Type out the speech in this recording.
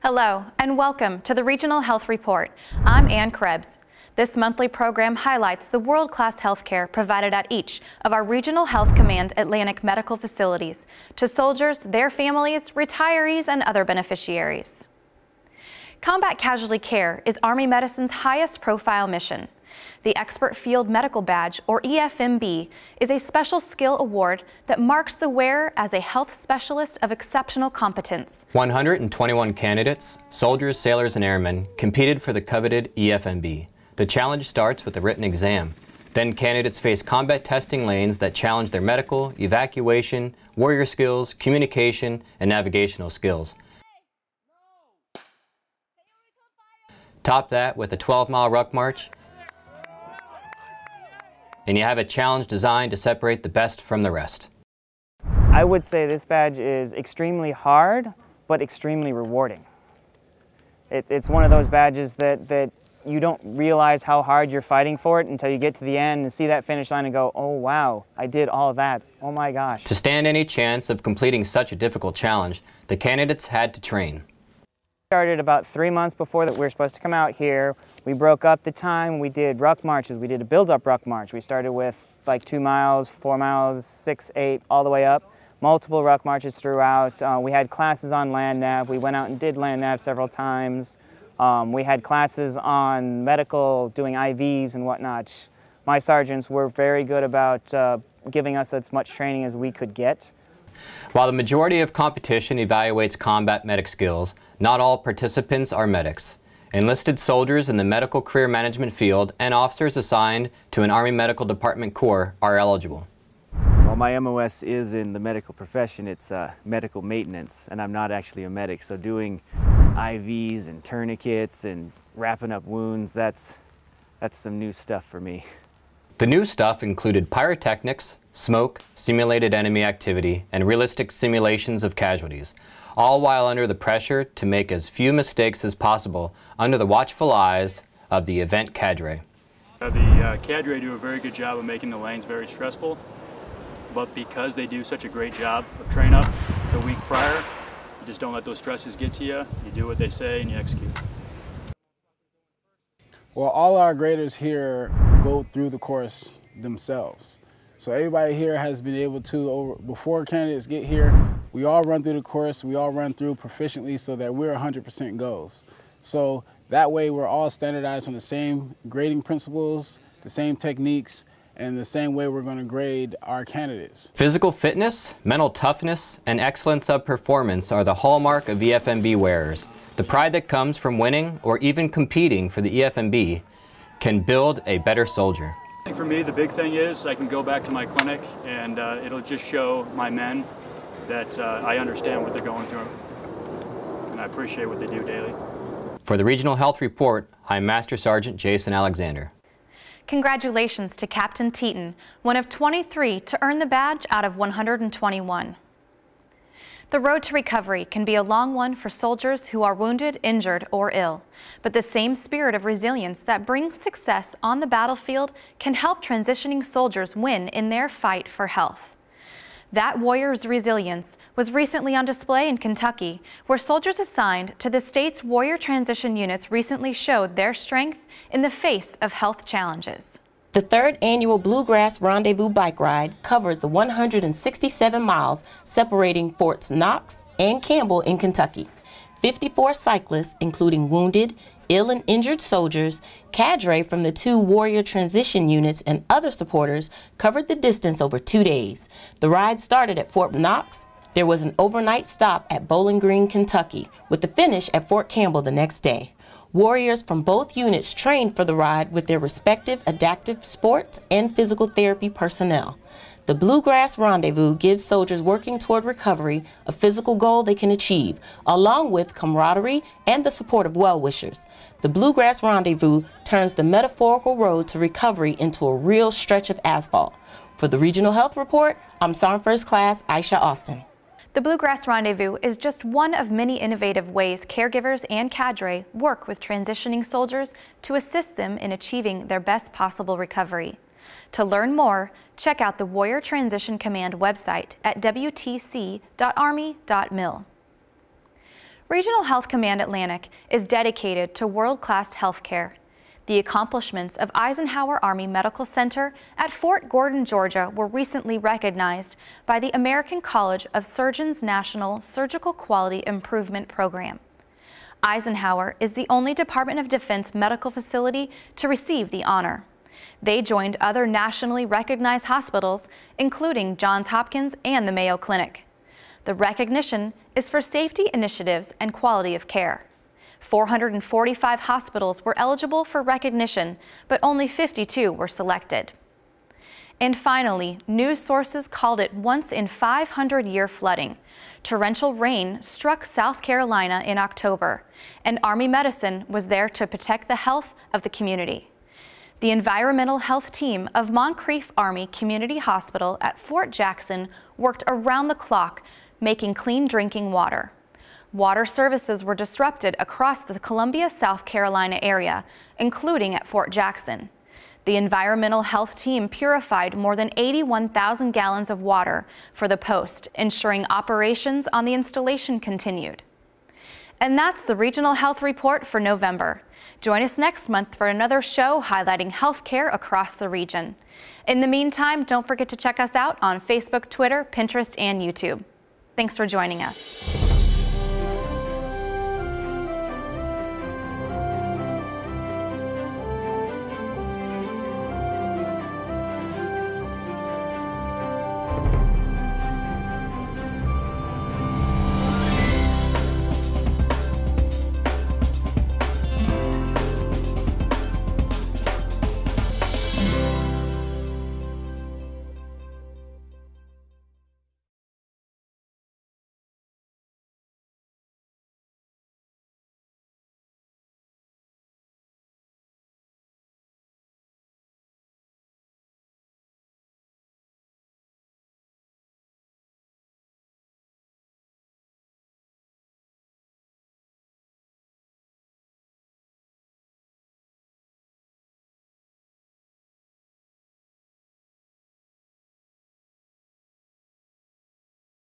Hello and welcome to the Regional Health Report. I'm Ann Krebs. This monthly program highlights the world-class health care provided at each of our Regional Health Command Atlantic medical facilities to soldiers, their families, retirees, and other beneficiaries. Combat Casualty Care is Army Medicine's highest profile mission. The Expert Field Medical Badge, or EFMB, is a special skill award that marks the wearer as a health specialist of exceptional competence. 121 candidates, soldiers, sailors, and airmen, competed for the coveted EFMB. The challenge starts with a written exam. Then candidates face combat testing lanes that challenge their medical, evacuation, warrior skills, communication, and navigational skills. Top that with a 12-mile ruck march, and you have a challenge designed to separate the best from the rest. I would say this badge is extremely hard, but extremely rewarding. It's one of those badges that you don't realize how hard you're fighting for it until you get to the end and see that finish line and go, oh wow, I did all of that, oh my gosh. To stand any chance of completing such a difficult challenge, the candidates had to train. Started about 3 months before that we were supposed to come out here. We broke up the time, we did ruck marches, we did a build-up ruck march. We started with like 2 miles, 4 miles, 6, 8, all the way up. Multiple ruck marches throughout. We had classes on land nav. We went out and did land nav several times. We had classes on medical, doing IVs and whatnot. My sergeants were very good about giving us as much training as we could get. While the majority of competition evaluates combat medic skills, not all participants are medics. Enlisted soldiers in the medical career management field and officers assigned to an Army Medical Department Corps are eligible. Well, my MOS is in the medical profession. It's medical maintenance, and I'm not actually a medic, so doing IVs and tourniquets and wrapping up wounds, that's some new stuff for me. The new stuff included pyrotechnics, smoke, simulated enemy activity, and realistic simulations of casualties, all while under the pressure to make as few mistakes as possible under the watchful eyes of the event cadre. The cadre do a very good job of making the lanes very stressful, but because they do such a great job of training up the week prior, you just don't let those stresses get to you. You do what they say and you execute. Well, all our graders here go through the course themselves. So everybody here has been able to, before candidates get here, we all run through the course, we all run through proficiently so that we're 100% goals. So that way we're all standardized on the same grading principles, the same techniques, and the same way we're going to grade our candidates. Physical fitness, mental toughness, and excellence of performance are the hallmark of EFMB wearers. The pride that comes from winning or even competing for the EFMB can build a better soldier. For me, the big thing is I can go back to my clinic and it'll just show my men that I understand what they're going through and I appreciate what they do daily. For the Regional Health Report, I'm Master Sergeant Jason Alexander. Congratulations to Captain Teton, one of 23 to earn the badge out of 121. The road to recovery can be a long one for soldiers who are wounded, injured, or ill, but the same spirit of resilience that brings success on the battlefield can help transitioning soldiers win in their fight for health. That warrior's resilience was recently on display in Kentucky, where soldiers assigned to the state's warrior transition units recently showed their strength in the face of health challenges. The third annual Bluegrass Rendezvous bike ride covered the 167 miles separating Forts Knox and Campbell in Kentucky. 54 cyclists, including wounded, ill and injured soldiers, cadre from the 2 warrior transition units, and other supporters, covered the distance over 2 days. The ride started at Fort Knox. There was an overnight stop at Bowling Green, Kentucky, with the finish at Fort Campbell the next day. Warriors from both units trained for the ride with their respective adaptive sports and physical therapy personnel. The Bluegrass Rendezvous gives soldiers working toward recovery a physical goal they can achieve, along with camaraderie and the support of well-wishers. The Bluegrass Rendezvous turns the metaphorical road to recovery into a real stretch of asphalt. For the Regional Health Report, I'm Sergeant First Class Aisha Austin. The Bluegrass Rendezvous is just one of many innovative ways caregivers and cadre work with transitioning soldiers to assist them in achieving their best possible recovery. To learn more, check out the Warrior Transition Command website at wtc.army.mil. Regional Health Command Atlantic is dedicated to world-class health care. The accomplishments of Eisenhower Army Medical Center at Fort Gordon, Georgia were recently recognized by the American College of Surgeons National Surgical Quality Improvement Program. Eisenhower is the only Department of Defense medical facility to receive the honor. They joined other nationally recognized hospitals, including Johns Hopkins and the Mayo Clinic. The recognition is for safety initiatives and quality of care. 445 hospitals were eligible for recognition, but only 52 were selected. And finally, news sources called it once in 500-year flooding. Torrential rain struck South Carolina in October, and Army medicine was there to protect the health of the community. The environmental health team of Moncrief Army Community Hospital at Fort Jackson worked around the clock, making clean drinking water. Water services were disrupted across the Columbia, South Carolina area, including at Fort Jackson. The environmental health team purified more than 81,000 gallons of water for the post, ensuring operations on the installation continued. And that's the Regional Health Report for November. Join us next month for another show highlighting healthcare across the region. In the meantime, don't forget to check us out on Facebook, Twitter, Pinterest, and YouTube. Thanks for joining us.